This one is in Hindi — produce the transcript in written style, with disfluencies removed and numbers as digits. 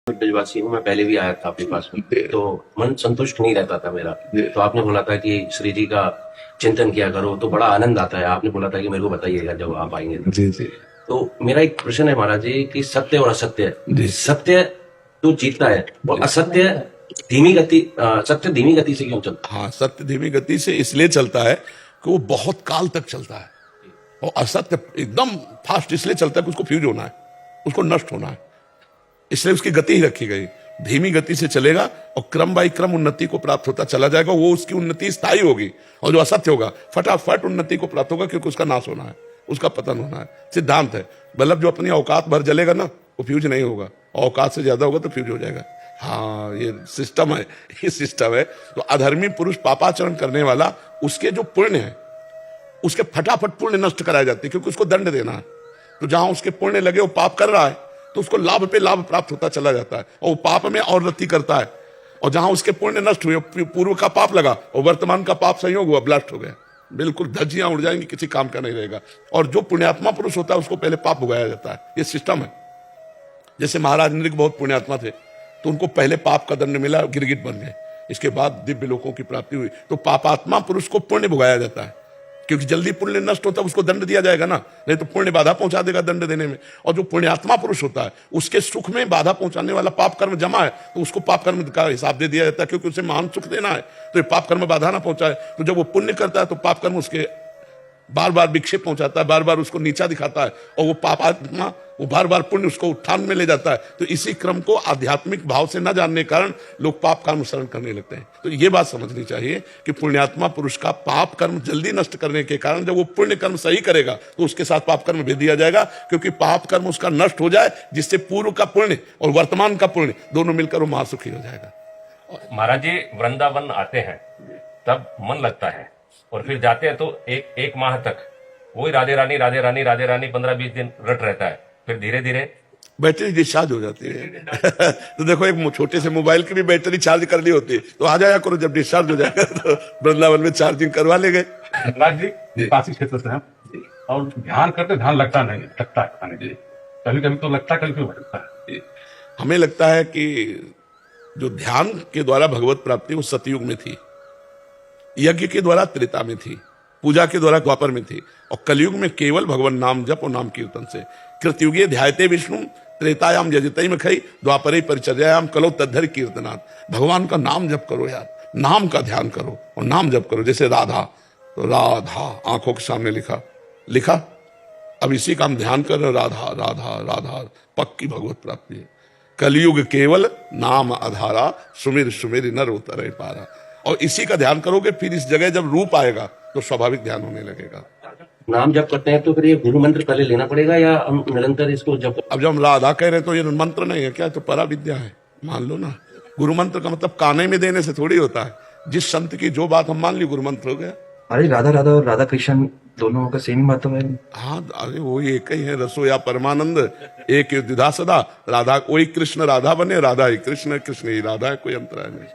ब्रजवासी हूँ, मैं पहले भी आया था आपके पास में, तो मन संतुष्ट नहीं रहता था मेरा। तो आपने बोला था कि श्री जी का चिंतन किया करो, तो बड़ा आनंद आता है। आपने बोला था कि मेरे को बताइएगा जब आप आएंगे तो। जी जी तो मेरा एक प्रश्न है महाराज जी कि सत्य और असत्य, जी। सत्य तो जीतता है और असत्य सत्य धीमी गति से क्यों चलता हाँ, सत्य धीमी गति से इसलिए चलता है कि वो बहुत काल तक चलता है, और असत्य एकदम फास्ट इसलिए चलता है कि उसको फ्यूज होना है, उसको नष्ट होना है, इसलिए उसकी गति ही रखी गई। धीमी गति से चलेगा और क्रम बाई क्रम उन्नति को प्राप्त होता चला जाएगा, वो उसकी उन्नति स्थायी होगी। और जो असत्य होगा फटाफट उन्नति को प्राप्त होगा, क्योंकि उसका नाश होना है, उसका पतन होना है। सिद्धांत है, बल्ब जो अपनी औकात भर जलेगा ना, वो फ्यूज नहीं होगा, औकात से ज्यादा होगा तो फ्यूज हो जाएगा। हाँ, ये सिस्टम है, ये सिस्टम है। तो अधर्मी पुरुष पापाचरण करने वाला, उसके जो पुण्य है उसके फटाफट पुण्य नष्ट कराए जाते हैं, क्योंकि उसको दंड देना है। तो जहां उसके पुण्य लगे वो पाप कर रहा है, तो उसको लाभ पे लाभ प्राप्त होता चला जाता है, और वो पाप में और रति करता है। और जहां उसके पुण्य नष्ट हुए, पूर्व का पाप लगा और वर्तमान का पाप संयोग हुआ, ब्लास्ट हो गया, बिल्कुल धज्जियां उड़ जाएंगी, किसी काम का नहीं रहेगा। और जो पुण्यात्मा पुरुष होता है उसको पहले पाप भुगाया जाता है, ये सिस्टम है। जैसे महाराज इंद्र बहुत पुण्यात्मा थे, तो उनको पहले पाप का दंड मिला, गिरगिट बन गए, इसके बाद दिव्य लोकों की प्राप्ति हुई। तो पापात्मा पुरुष को पुण्य भुगाया जाता है, क्योंकि जल्दी पुण्य नष्ट होता है उसको दंड दिया जाएगा ना, नहीं तो पुण्य बाधा पहुंचा देगा दंड देने में। और जो पुण्यात्मा पुरुष होता है उसके सुख में बाधा पहुंचाने वाला पाप कर्म जमा है, तो उसको पाप कर्म का हिसाब दे दिया जाता है, क्योंकि उसे महान सुख देना है, तो ये पाप कर्म बाधा ना पहुंचाए। तो जब वो पुण्य करता है तो पाप कर्म उसके बार बार विक्षेप पहुंचाता है, बार बार उसको नीचा दिखाता है, और वो पापात्मा वो बार बार पुण्य उसको उत्थान में ले जाता है। तो इसी क्रम को आध्यात्मिक भाव से न जानने के कारण लोग पाप का अनुसरण करने लगते हैं। तो ये बात समझनी चाहिए कि पुण्यात्मा पुरुष का पाप कर्म जल्दी नष्ट करने के कारण जब वो पुण्य कर्म सही करेगा तो उसके साथ पाप कर्म भेज दिया जाएगा, क्योंकि पाप कर्म उसका नष्ट हो जाए, जिससे पूर्व का पुण्य और वर्तमान का पुण्य दोनों मिलकर वो महासुखी हो जाएगा। महाराज जी वृंदावन आते हैं तब मन लगता है, और फिर जाते हैं तो एक माह तक वही राधे रानी राधे रानी राधे रानी 15-20 दिन रट रहता है, फिर धीरे धीरे बैटरी डिस्चार्ज हो जाती है। तो देखो, एक छोटे से मोबाइल की भी बैटरी चार्ज कर ली होती है, तो आ जाया करो, जब डिस्चार्ज हो जाएगा तो वृंदावन में चार्जिंग करवा ले गए। राज जी काशी क्षेत्र से हैं और ध्यान करते ध्यान लगता नहीं, लगता है पता नहीं, कभी कभी तो लगता है, कभी कभी भटकता है। हमें लगता है कि जो ध्यान के द्वारा भगवत प्राप्ति वो सतयुग में थी, यज्ञ के द्वारा त्रेता में थी, पूजा के द्वारा द्वापर में थी, और कलयुग में केवल भगवान नाम जप और नाम कीर्तन से। कृतयुगे ध्यायते विष्णु त्रेतायाम यजते में खई द्वापरे परिचर्यायाम कलो तद्धर कीर्तनाथ। भगवान का नाम जप करो यार, नाम का ध्यान करो और नाम जप करो। जैसे राधा, तो राधा आंखों के सामने लिखा, अब इसी का हम ध्यान कर रहे, राधा राधा राधा, पक्की भगवत प्राप्ति है। कलयुग केवल नाम आधारा, सुमिर सुमिर नर उतरे पारा। और इसी का ध्यान करोगे, फिर इस जगह जब रूप आएगा तो स्वाभाविक ध्यान होने लगेगा। नाम जप करते हैं तो फिर ये गुरु मंत्र पहले लेना पड़ेगा या हम निरंतर इसको जप? अब जब हम राधा कह रहे हैं तो ये मंत्र नहीं है क्या, तो परा विद्या है, मान लो ना। गुरु मंत्र का मतलब काने में देने से थोड़ी होता है, जिस संत की जो बात हम मान ली गुरु मंत्र हो गया। अरे राधा राधा और राधा कृष्ण दोनों का सेम बात है। हाँ, अरे वो एक ही है, रसो या परमानंद एक युद्धा सदा। राधा वही कृष्ण राधा बने, राधा ही कृष्ण, कृष्ण ही राधा है, कोई अंतर है नहीं।